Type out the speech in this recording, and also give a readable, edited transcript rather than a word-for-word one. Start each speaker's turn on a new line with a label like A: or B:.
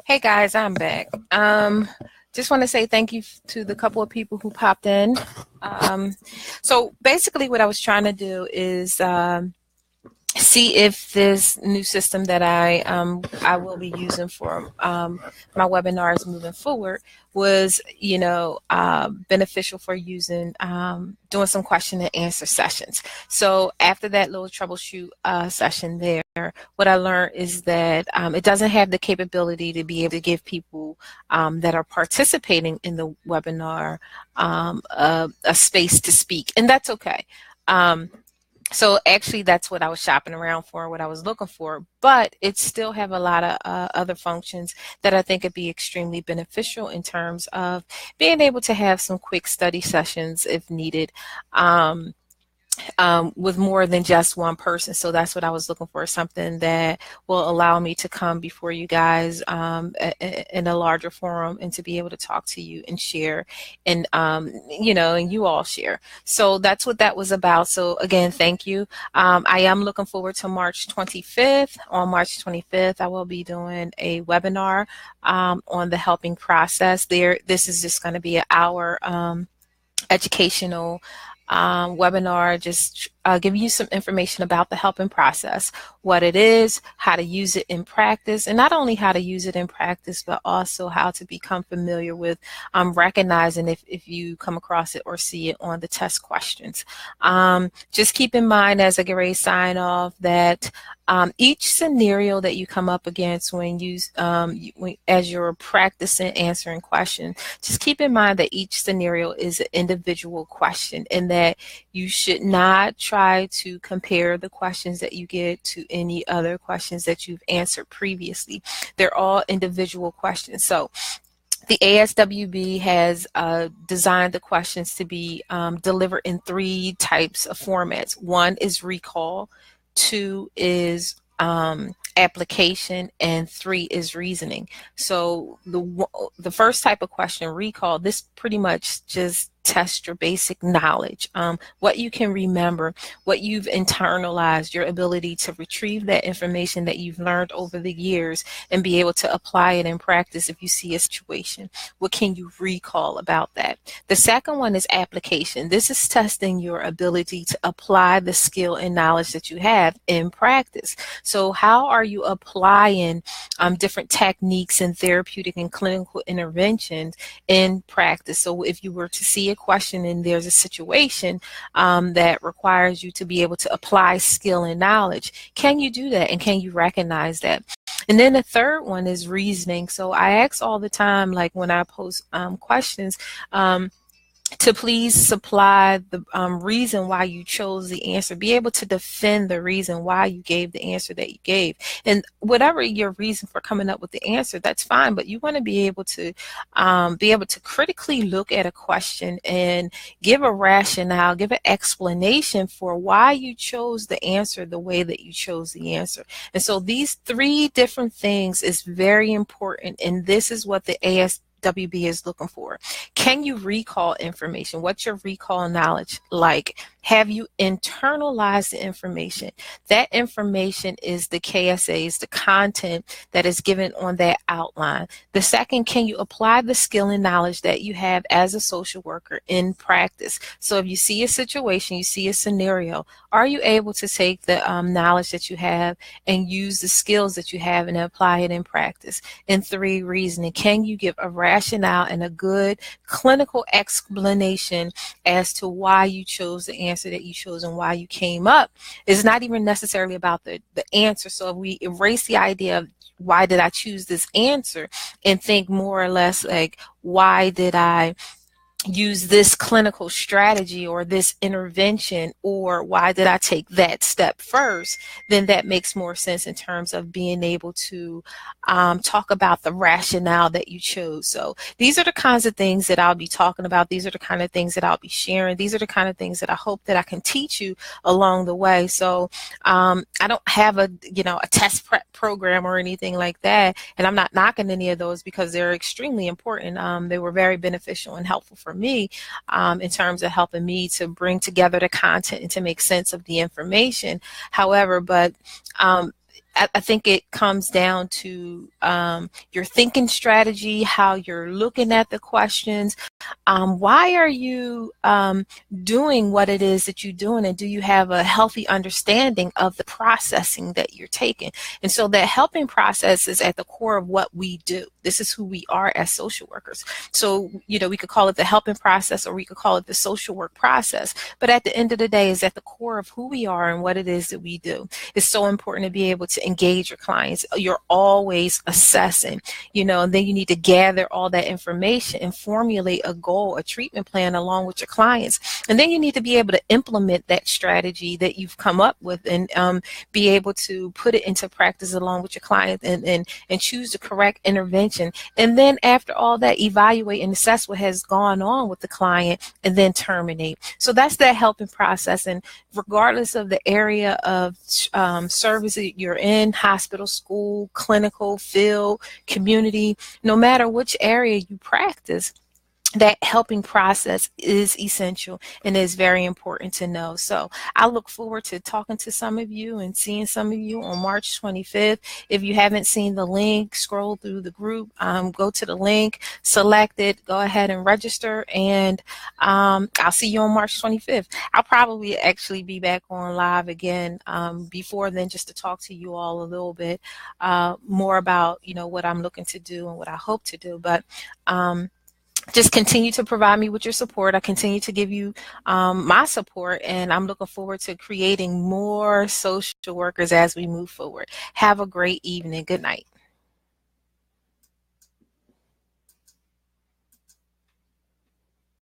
A: Hey guys, I'm back. Just want to say thank you to the couple of people who popped in. Um, so basically, what I was trying to do is see if this new system that I will be using for my webinars moving forward was beneficial for using doing some question and answer sessions. So after that little troubleshoot session there, what I learned is that it doesn't have the capability to be able to give people that are participating in the webinar a space to speak, and that's okay. So actually, that's what I was shopping around for, what I was looking for, but it still have a lot of other functions that I think would be extremely beneficial in terms of being able to have some quick study sessions if needed. With more than just one person. So that's what I was looking for, something that will allow me to come before you guys in a larger forum and to be able to talk to you and share and you all share. So that's what that was about. So again, thank you. I am looking forward to March 25th. On March 25th, I will be doing a webinar on the helping process there. This is just going to be an hour educational webinar, just giving you some information about the helping process, what it is, how to use it in practice, and not only how to use it in practice, but also how to become familiar with recognizing if you come across it or see it on the test questions. Just keep in mind as I get ready to sign off that each scenario that you come up against when as you're practicing answering questions, just keep in mind that each scenario is an individual question and that you should not try to compare the questions that you get to any other questions that you've answered previously. They're all individual questions. So the ASWB has designed the questions to be delivered in three types of formats. One is recall, two is application, and three is reasoning. So the first type of question, recall, this pretty much just test your basic knowledge, what you can remember, what you've internalized, your ability to retrieve that information that you've learned over the years and be able to apply it in practice if you see a situation. What can you recall about that? The second one is application. This is testing your ability to apply the skill and knowledge that you have in practice. So how are you applying different techniques and therapeutic and clinical interventions in practice? So if you were to see a question and there's a situation that requires you to be able to apply skill and knowledge, can you do that and can you recognize that? And then the third one is reasoning. So I ask all the time, like when I post questions, to please supply the reason why you chose the answer. Be able to defend the reason why you gave the answer that you gave. And whatever your reason for coming up with the answer, that's fine. But you want to be able to critically look at a question and give a rationale, give an explanation for why you chose the answer the way that you chose the answer. And so these three different things is very important. And this is what the ASWB is looking for. Can you recall information? What's your recall knowledge like? Have you internalized the information? That information is the KSAs, the content that is given on that outline. The second, can you apply the skill and knowledge that you have as a social worker in practice? So if you see a situation, you see a scenario, are you able to take the knowledge that you have and use the skills that you have and apply it in practice? And three, reasoning. Can you give a rationale and a good clinical explanation as to why you chose the answer that you chose and why you came up? It's not even necessarily about the answer. So if we erase the idea of why did I choose this answer and think more or less like, why did I use this clinical strategy or this intervention, or why did I take that step first, then that makes more sense in terms of being able to talk about the rationale that you chose. So these are the kinds of things that I'll be talking about. These are the kind of things that I'll be sharing. These are the kind of things that I hope that I can teach you along the way. So I don't have a test prep program or anything like that, and I'm not knocking any of those because they're extremely important. They were very beneficial and helpful for me in terms of helping me to bring together the content and to make sense of the information. However, but I think it comes down to your thinking strategy, how you're looking at the questions. Why are you doing what it is that you're doing, and do you have a healthy understanding of the processing that you're taking? And so that helping process is at the core of what we do. This is who we are as social workers. So, we could call it the helping process, or we could call it the social work process. But at the end of the day, is at the core of who we are and what it is that we do. It's so important to be able to engage your clients. You're always assessing, and then you need to gather all that information and formulate a goal, a treatment plan along with your clients. And then you need to be able to implement that strategy that you've come up with, and be able to put it into practice along with your client, and choose the correct intervention. And then after all that, evaluate and assess what has gone on with the client, and then terminate. So that's that helping process. And regardless of the area of service that you're in, hospital, school, clinical, field, community, no matter which area you practice, that helping process is essential and is very important to know. So I look forward to talking to some of you and seeing some of you on March 25th. If you haven't seen the link, scroll through the group, go to the link, select it, go ahead and register, and I'll see you on March 25th. I'll probably actually be back on live again before then, just to talk to you all a little bit more about, what I'm looking to do and what I hope to do. But just continue to provide me with your support. I continue to give you my support, and I'm looking forward to creating more social workers as we move forward. Have a great evening. Good night.